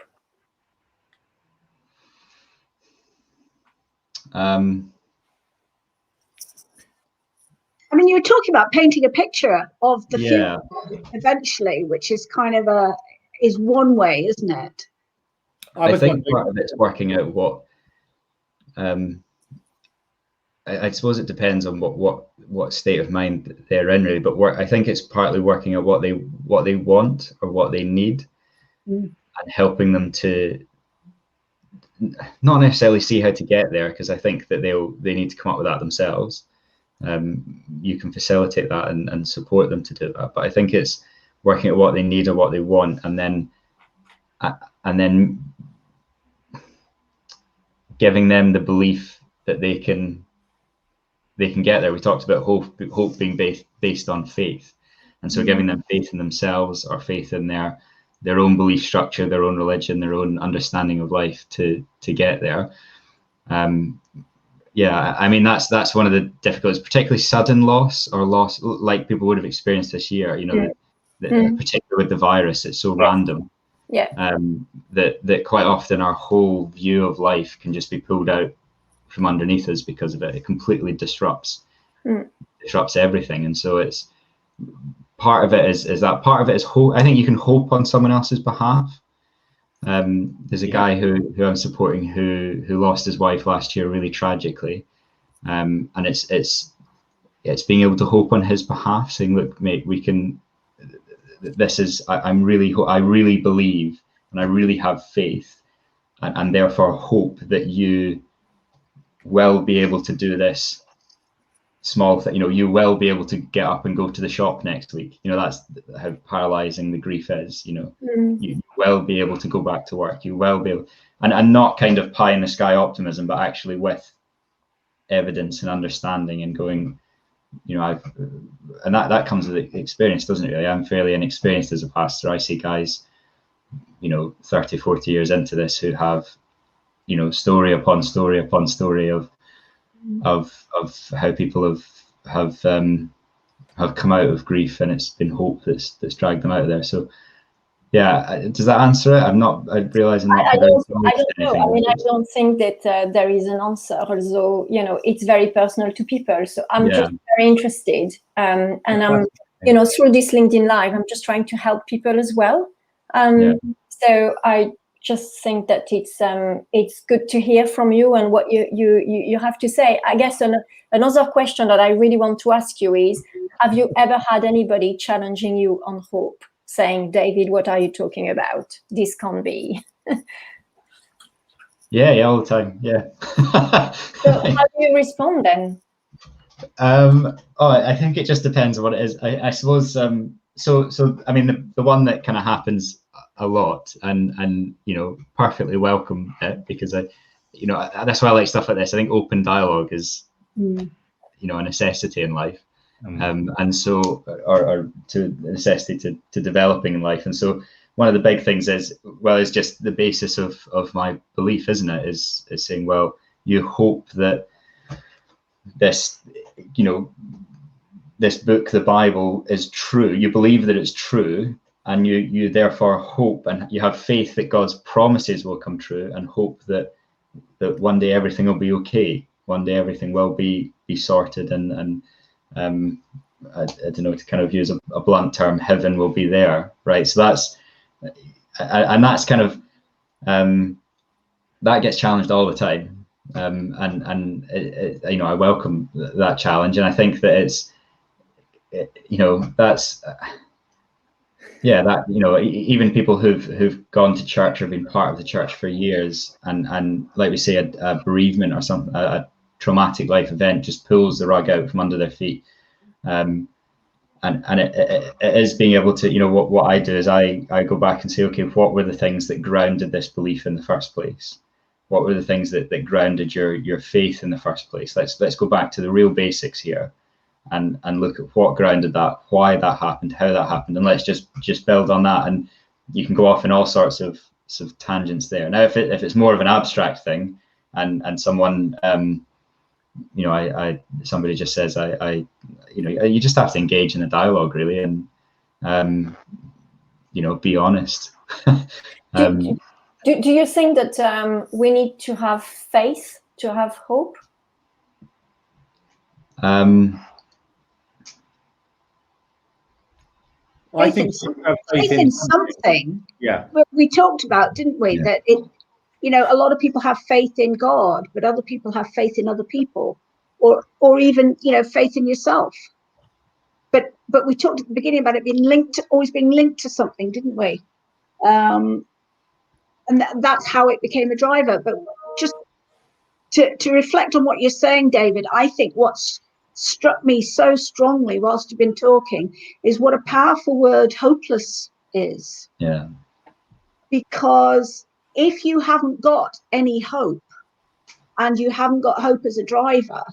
I mean, you were talking about painting a picture of the future eventually, which is kind of is one way, isn't it? I think part of it's working out what. I suppose it depends on what state of mind they're in, really. But I think it's partly working out what they want or what they need, and helping them to not necessarily see how to get there, because I think that they need to come up with that themselves. You can facilitate that and support them to do that, but I think it's working out what they need or what they want, and then giving them the belief that they can get there. We talked about hope being based on faith, and so giving them faith in themselves, or faith in their own belief structure, their own religion, their own understanding of life to get there. Yeah, I mean that's one of the difficulties, particularly sudden loss or loss like people would have experienced this year. You know, particularly with the virus, it's so random. Yeah. That quite often our whole view of life can just be pulled out from underneath us because of it. It completely disrupts everything, and so it's part of it is that part of it is hope. I think you can hope on someone else's behalf. There's a guy who I'm supporting who lost his wife last year really tragically, and it's being able to hope on his behalf, saying, look, mate, we can. This is I really believe, and I really have faith, and therefore hope that you will be able to do this small thing. You know, you will be able to get up and go to the shop next week. You know, that's how paralyzing the grief is. You know, you will be able to go back to work. You will be able, and not kind of pie in the sky optimism, but actually with evidence and understanding and going, you know, and that comes with experience, doesn't it, really? I'm fairly inexperienced as a pastor. I see guys, you know, 30, 40 years into this who have, you know, story upon story upon story of how people have come out of grief, and it's been hope that's dragged them out of there. So yeah, does that answer it? I realize I'm not. I don't know. I mean, I don't think that there is an answer. Although, you know, it's very personal to people. So I'm just very interested, and I'm, you know, through this LinkedIn Live, I'm just trying to help people as well. So I just think that it's good to hear from you and what you have to say. I guess another question that I really want to ask you is, have you ever had anybody challenging you on hope, saying, David, what are you talking about? This can't be. Yeah, all the time. Yeah. So how do you respond then? I think it just depends on what it is. I suppose. So I mean, the one that kind of happens a lot, and you know, perfectly welcome it, because you know, that's why I like stuff like this. I think open dialogue is, you know, a necessity in life. And so, or to necessity to developing in life. And so one of the big things is, well, it's just the basis of my belief, isn't it? Is saying, well, you hope that this, you know, this book, the Bible, is true. You believe that it's true, and you therefore hope, and you have faith that God's promises will come true, and hope that one day everything will be okay. One day everything will be sorted, and I don't know, to kind of use a blunt term, heaven will be there, right? So that's kind of that gets challenged all the time, and you know, I welcome that challenge, and I think that it's, you know, that's that, you know, even people who've gone to church or been part of the church for years, and like we say, a bereavement or something, a traumatic life event just pulls the rug out from under their feet. And it is being able to, you know, what I do is I go back and say, okay, what were the things that grounded this belief in the first place? What were the things that grounded your faith in the first place? Let's go back to the real basics here, and look at what grounded that, why that happened, how that happened, and let's just build on that. And you can go off in all sorts of tangents there. Now, if it's more of an abstract thing, and someone, you know, somebody just says, you know, you just have to engage in a dialogue, really, and you know, be honest. Do you think that we need to have faith to have hope? I think faith in something. Yeah. We talked about, didn't we, that it, you know, a lot of people have faith in God, but other people have faith in other people, or even, you know, faith in yourself. But we talked at the beginning about it being linked, always being linked to something, didn't we? And that's how it became a driver. But just to reflect on what you're saying, David, I think what's struck me so strongly whilst you've been talking is what a powerful word hopeless is. Yeah. Because if you haven't got any hope, and you haven't got hope as a driver,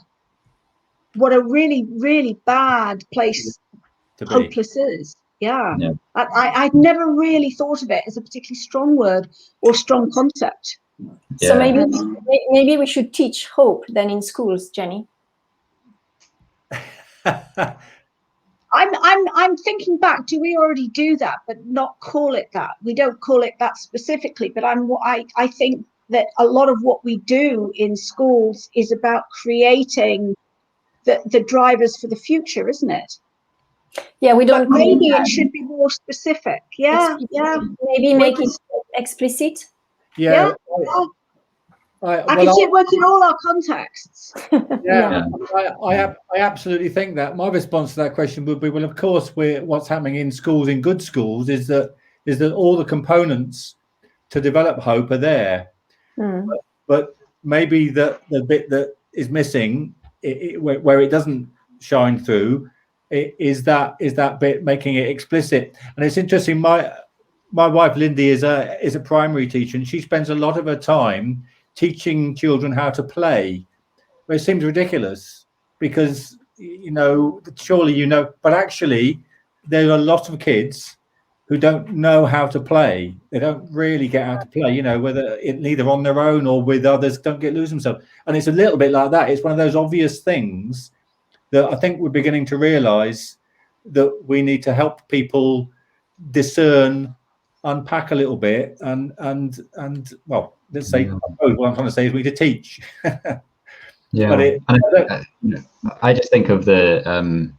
what a really, really bad place hopeless is. Yeah. I'd never really thought of it as a particularly strong word or strong concept. So maybe we should teach hope then in schools, Jenny. I'm thinking back. Do we already do that, but not call it that? We don't call it that specifically, but I think that a lot of what we do in schools is about creating the drivers for the future, isn't it? Yeah, we don't. But maybe it should be more specific. Yeah, yeah. Maybe make it explicit. Yeah. I can see it work in all our contexts. Yeah. I absolutely think that. My response to that question would be, well, of course, what's happening in schools, in good schools, is that all the components to develop hope are there. But maybe the bit that is missing, where it doesn't shine through, is that bit making it explicit. And it's interesting. My wife Lindy is a primary teacher, and she spends a lot of her time teaching children how to play. But it seems ridiculous because, you know, surely you know, but actually there are a lot of kids who don't know how to play. They don't really get how to play, you know, whether either on their own or with others, don't lose themselves. And it's a little bit like that. It's one of those obvious things that I think we're beginning to realize that we need to help people discern, unpack a little bit, and well, let's say, what I'm trying to say is we need to teach. Yeah, I just think of the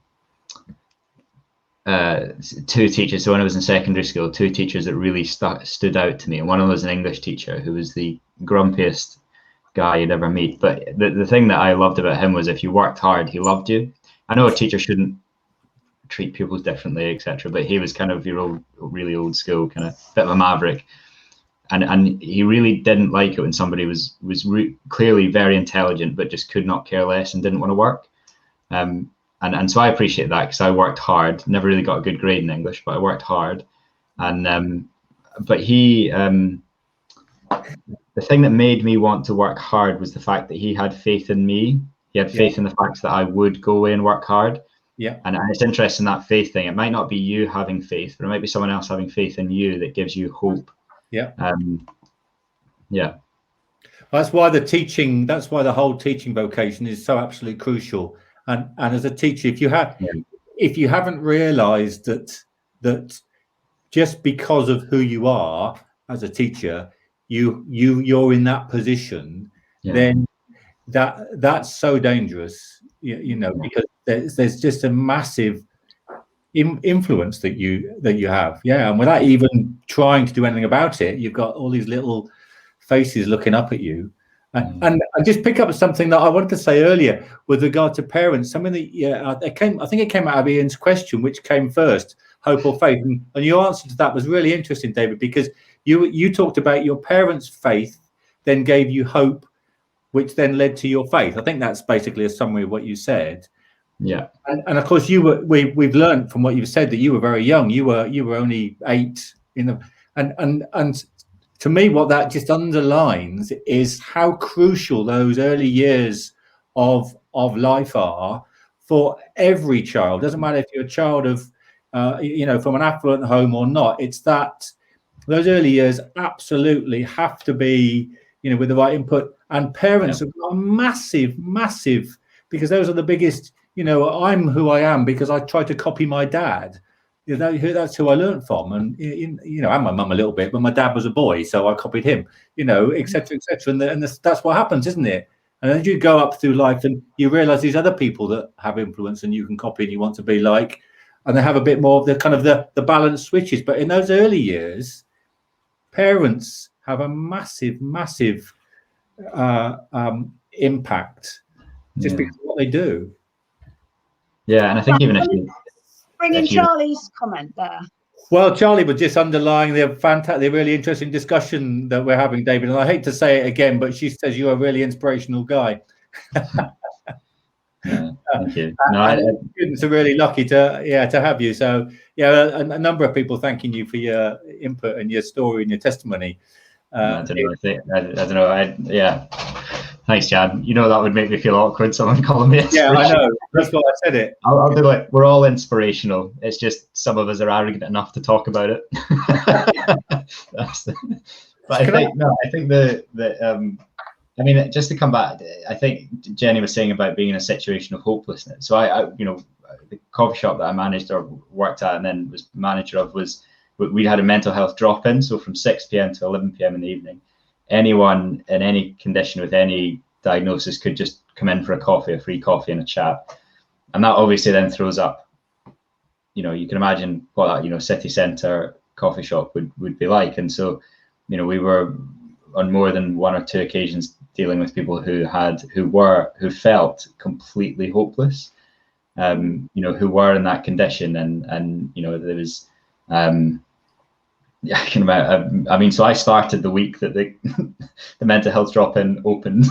two teachers. So when I was in secondary school, two teachers that really stood out to me. And one of them was an English teacher who was the grumpiest guy you'd ever meet. But the thing that I loved about him was if you worked hard, he loved you. I know a teacher shouldn't treat pupils differently, etc. But he was kind of your really old school, kind of bit of a maverick. And he really didn't like it when somebody was clearly very intelligent but just could not care less and didn't want to work. And so I appreciate that because I worked hard. Never really got a good grade in English, but I worked hard. And but he, the thing that made me want to work hard was the fact that he had faith in me. He had faith in the fact that I would go away and work hard. Yeah. And it's interesting, that faith thing. It might not be you having faith, but it might be someone else having faith in you that gives you hope. Yeah. Yeah. That's why the whole teaching vocation is so absolutely crucial. And as a teacher, if you haven't realized that just because of who you are as a teacher, you're in that position, then that's so dangerous, you know, because there's just a massive influence that you have, and without even trying to do anything about it, you've got all these little faces looking up at you. And I just pick up something that I wanted to say earlier with regard to parents. Something that I think it came out of Ian's question, which came first, hope or faith, and your answer to that was really interesting, David, because you talked about your parents' faith then gave you hope, which then led to your faith. I think that's basically a summary of what you said. Yeah. And of course we've learned from what you've said that you were very young. You were only 8 and to me what that just underlines is how crucial those early years of life are for every child. Doesn't matter if you're a child of from an affluent home or not. It's that those early years absolutely have to be with the right input, and parents have got a massive because those are the biggest. I'm who I am because I tried to copy my dad. That's who I learned from, and and my mum a little bit, but my dad was a boy, so I copied him. Etc. And that's what happens, isn't it? And as you go up through life, and you realise these other people that have influence, and you can copy, and you want to be like. and they have a bit more of the kind of the balance switches. But in those early years, parents have a massive impact just because of what they do. Yeah, and I think even if you bring in Charlie's comment there. Well, Charlie was just underlying the really interesting discussion that we're having, David. And I hate to say it again, but she says you're a really inspirational guy. Yeah, thank you. Students are really lucky to have you. So yeah, a number of people thanking you for your input and your story and your testimony. I don't know. Yeah. Thanks, Jan. You know that would make me feel awkward. Someone calling me. Yeah, I know. That's why I said it. I'll do it. We're all inspirational. It's just some of us are arrogant enough to talk about it. But I think I mean, just to come back, I think Jenny was saying about being in a situation of hopelessness. So I the coffee shop that I managed or worked at and then was manager of we had a mental health drop-in. So from 6 p.m. to 11 p.m. in the evening, anyone in any condition with any diagnosis could just come in for a free coffee and a chat. And that obviously then throws up, you can imagine what that, city centre coffee shop would be like. And so, we were on more than one or two occasions dealing with people who felt completely hopeless, who were in that condition. And there was, I can imagine. I mean, so I started the week that the mental health drop-in opened.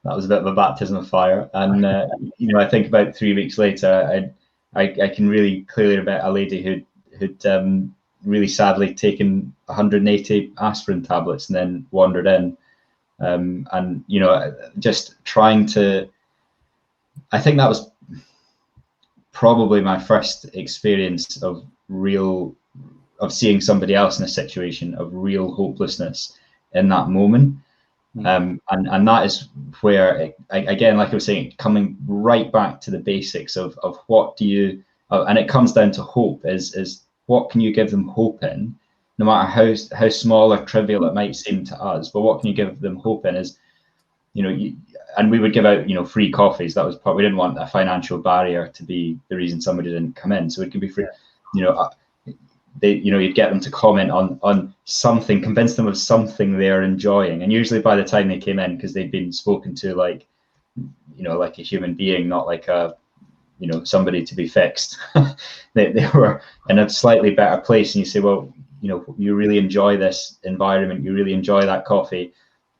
That was a bit of a baptism of fire. And I think about 3 weeks later, I can really clearly remember a lady who'd really sadly taken 180 aspirin tablets and then wandered in. And just trying to. I think that was probably my first experience of seeing somebody else in a situation of real hopelessness in that moment. And that is where, again, like I was saying, coming right back to the basics of what do you, and it comes down to hope, is what can you give them hope in, no matter how small or trivial it might seem to us, but what can you give them hope in is, and we would give out, free coffees. That was we didn't want a financial barrier to be the reason somebody didn't come in. So it could be free, you'd get them to comment on something, convince them of something they're enjoying. And usually by the time they came in, because they'd been spoken to like a human being, not like somebody to be fixed, they were in a slightly better place. And you say, well, you really enjoy this environment, you really enjoy that coffee.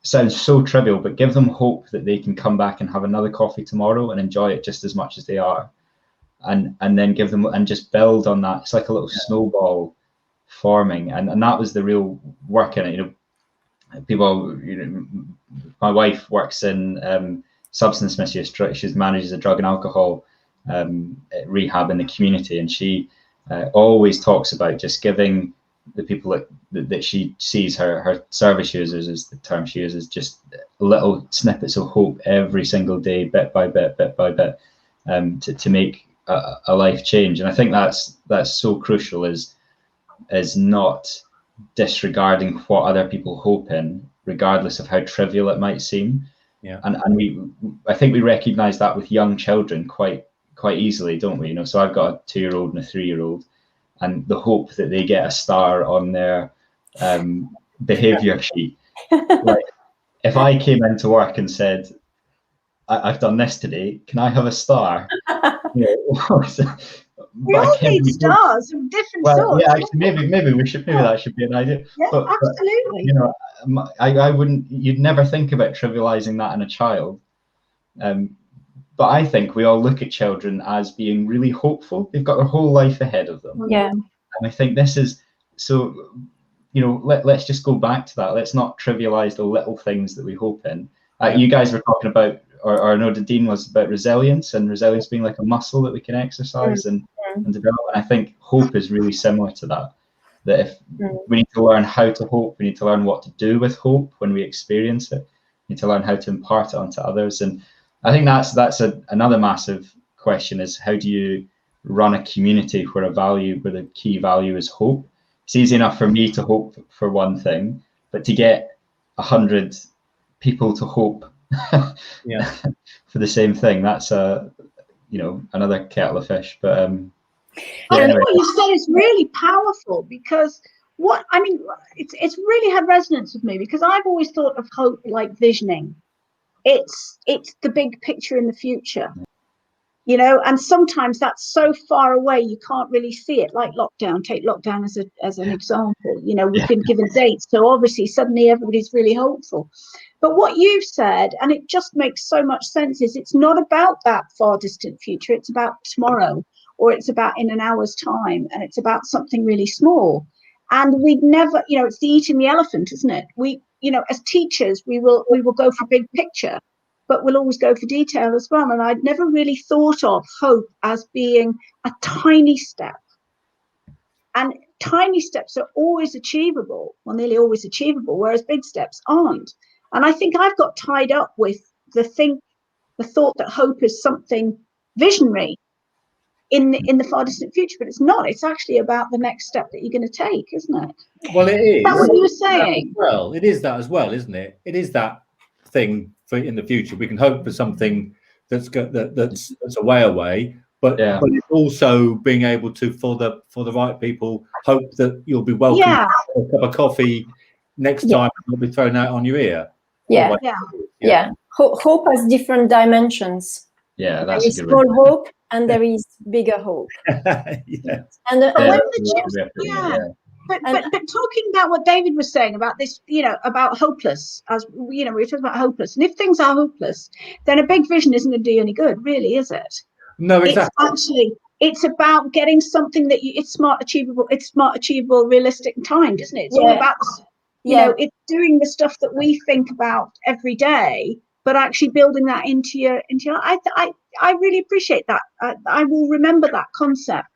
Sounds so trivial, but give them hope that they can come back and have another coffee tomorrow and enjoy it just as much as they are. And then give them and just build on that. It's like a little snowball forming, and that was the real work in it. People, my wife works in substance misuse. She manages a drug and alcohol rehab in the community, and she always talks about just giving the people that she sees, her service users is the term she uses, just little snippets of hope every single day, bit by bit, to make a life change. And I think that's so crucial, is not disregarding what other people hope in, regardless of how trivial it might seem. And I think we recognize that with young children quite easily, don't we? So I've got a 2-year-old and a 3-year-old, and the hope that they get a star on their behavior sheet. Like, if I came into work and said, I've done this today, can I have a star? We all need stars of different sorts. Yeah, actually, maybe that should be an idea. Yeah, absolutely. But, I wouldn't. You'd never think about trivializing that in a child. But I think we all look at children as being really hopeful. They've got their whole life ahead of them. Yeah. And I think this is so. Let's just go back to that. Let's not trivialize the little things that we hope in. You guys were talking about, or no, the Dean was about resilience, and resilience being like a muscle that we can exercise and develop. And I think hope is really similar to that. That if we need to learn how to hope, we need to learn what to do with hope when we experience it. We need to learn how to impart it onto others. And I think that's another massive question, is how do you run a community where the key value is hope? It's easy enough for me to hope for one thing, but to get 100 people to hope for the same thing, that's another kettle of fish. But I think what you said is really powerful, because it's really had resonance with me, because I've always thought of hope like visioning. It's the big picture in the future, you know, and sometimes that's so far away you can't really see it. Like lockdown, take lockdown as an example. You know, we've been given dates, so obviously suddenly everybody's really hopeful. But what you've said, and it just makes so much sense, is it's not about that far distant future. It's about tomorrow, or it's about in an hour's time, and it's about something really small. And we'd never, you know, it's the eating the elephant, isn't it? We, you know, as teachers, we will go for big picture, but we'll always go for detail as well. And I'd never really thought of hope as being a tiny step. And tiny steps are always achievable, well, nearly always achievable, whereas big steps aren't. And I think I've got tied up with the thought that hope is something visionary in the far distant future, but it's not. It's actually about the next step that you're going to take, isn't it? Well, it is. That's what you were saying. Well, it is that as well, isn't it? It is that thing for in the future. We can hope for something that's a way away, but it's also being able to, for the right people, hope that you'll be welcome to a cup of coffee next time it'll be thrown out on your ear. Hope has different dimensions. Yeah, there is small hope and there is bigger hope. But talking about what David was saying about this, you know, about hopeless, as you know, we were talking about hopeless, and if things are hopeless, then a big vision isn't going to do you any good, really, is it? No, exactly. It's about getting something that it's smart, achievable, realistic, and timed, isn't it? It's all about, you know, it's doing the stuff that we think about every day, but actually building that into your. I really appreciate that. I will remember that concept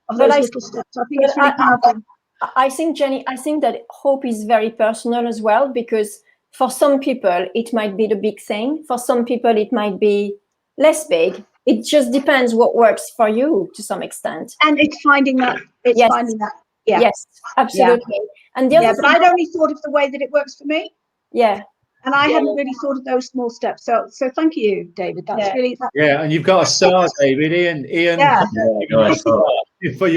of those little steps. I think it's really powerful. I think, Jenny, that hope is very personal as well, because for some people it might be the big thing. For some people it might be less big. It just depends what works for you to some extent. And it's finding that. Finding that. Yeah. Yes, absolutely. Yeah. And the other but I'd only thought of the way that it works for me. Yeah. And I hadn't really thought of those small steps. So thank you, David. That's really. And you've got a star, David. Ian. For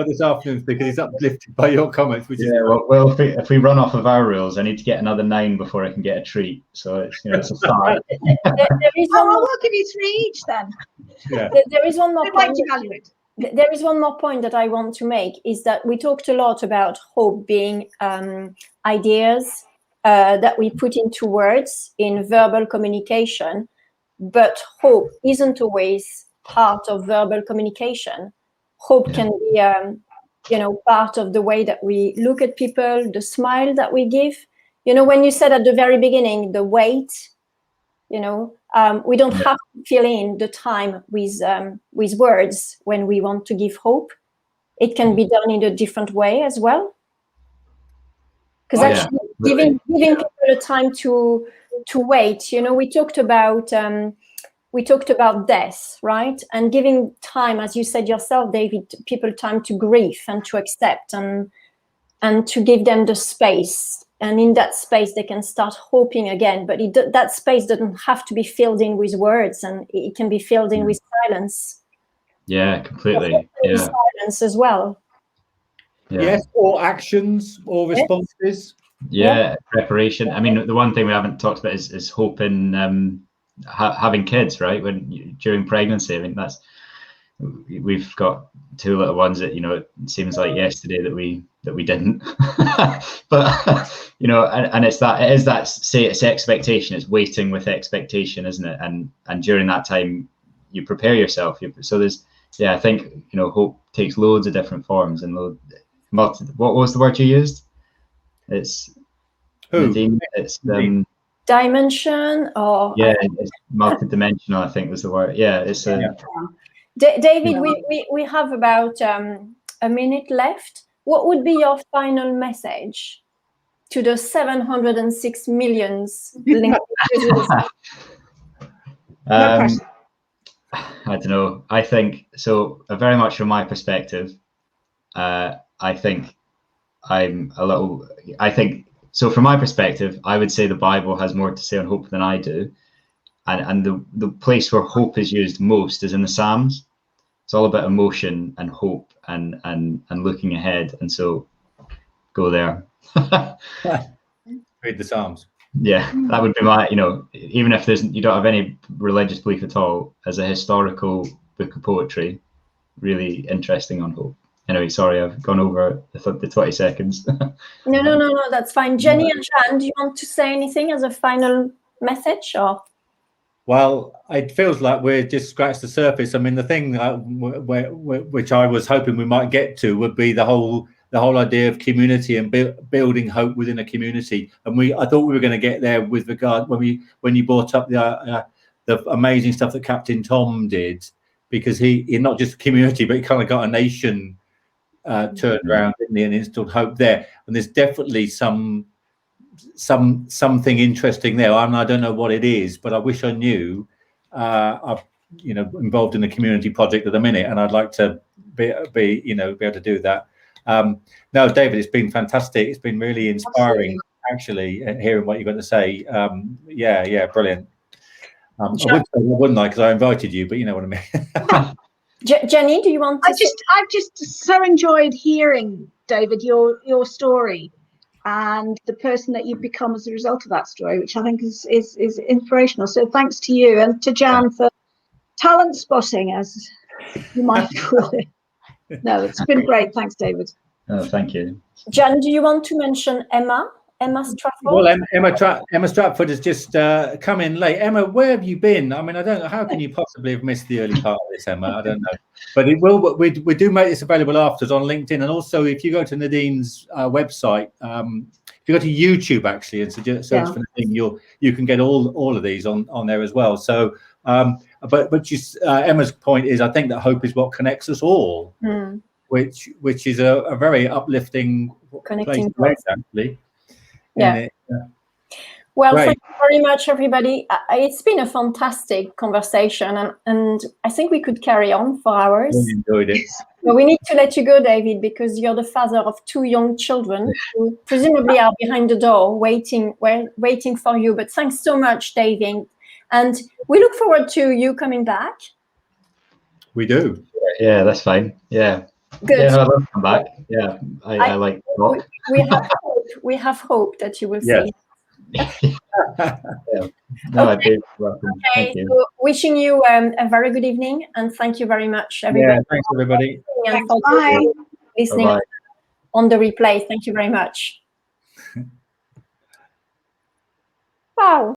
this afternoon, because he's uplifted by your comments. Which is well, if we run off of our rules, I need to get another 9 before I can get a treat. So it's a start. I'll give you 3 each then. Yeah. There is one more I'd like to value it. There is one more point that I want to make, is that we talked a lot about hope being ideas that we put into words in verbal communication, but hope isn't always part of verbal communication. Hope can be, part of the way that we look at people, the smile that we give. You know, when you said at the very beginning, the weight, we don't have to fill in the time with words when we want to give hope. It can be done in a different way as well. Because giving people a time to wait. We talked about death, right? And giving time, as you said yourself, David, people time to grieve and to accept and to give them the space. And in that space, they can start hoping again. But that space doesn't have to be filled in with words, and it can be filled in with silence. Yeah, completely. Silence as well. Yeah. Yes, or actions or responses. Yeah, preparation. I mean, the one thing we haven't talked about is hope in having kids, right? During pregnancy, I think we've got 2 little ones that, it seems like yesterday that we didn't. But and it is that expectation. It's waiting with expectation, isn't it? And during that time, you prepare yourself. So there's, I think hope takes loads of different forms and what was the word you used? It's it's dimension, or it's multidimensional, I think was the word. It's David, we have about a minute left. What would be your final message to the 706 million users? I don't know. I think so. Very much from my perspective, I think from my perspective, I would say the Bible has more to say on hope than I do. And the place where hope is used most is in the Psalms. it's all about emotion and hope and looking ahead. And so go there. Read the Psalms. Yeah, that would be my, even if you don't have any religious belief at all, as a historical book of poetry, really interesting on hope. Anyway, sorry, I've gone over the 20 seconds. No, that's fine. Jenny and Jan, do you want to say anything as a final message, or? Well, it feels like we're just scratched the surface. I mean, the thing which I was hoping we might get to would be the whole idea of community and building hope within a community. And I thought we were going to get there with regard when you brought up the amazing stuff that Captain Tom did, because he not just a community, but he kind of got a nation turned around, didn't he, and installed hope there. And there's definitely something interesting there. I don't know what it is, but I wish I knew. I'm involved in a community project at the minute, and I'd like to be able to do that. No, David, it's been fantastic. It's been really inspiring. Absolutely. Actually, hearing what you've got to say. Yeah, brilliant. I would say, wouldn't I, because I invited you, but you know what I mean. Jenny, do you want to? I've just so enjoyed hearing, David, your story and the person that you've become as a result of that story, which I think is inspirational. So thanks to you, and to Jan for talent spotting, as you might call it. No, it's been great. Thanks, David. Oh, thank you. Jan, do you want to mention Emma Stratford? Well, Emma Stratford has just come in late. Emma, where have you been? I mean, I don't know. How can you possibly have missed the early part of this, Emma? I don't know. But it will. We do make this available afterwards on LinkedIn, and also if you go to Nadine's website, if you go to YouTube actually and search for Nadine, you can get all of these on there as well. So, but Emma's point is, I think that hope is what connects us all, which is a very uplifting Connecting place actually. Yeah. Well, Great. thank you very much, everybody. It's been a fantastic conversation, and I think we could carry on for hours. Really enjoyed it. But we need to let you go, David, because you're the father of 2 young children who presumably are behind the door waiting for you. But thanks so much, David. And we look forward to you coming back. We do. Yeah, that's fine. Yeah. Good. Yeah, no, I'd love to come back. Yeah, I like to talk. We have hope that you will Yes. see. Yeah. No, I'd be welcome. Okay, Thank you. so wishing you a very good evening, and thank you very much, everybody. Yeah, thanks everybody. And for Bye. listening Bye-bye. on the replay. Thank you very much. Wow.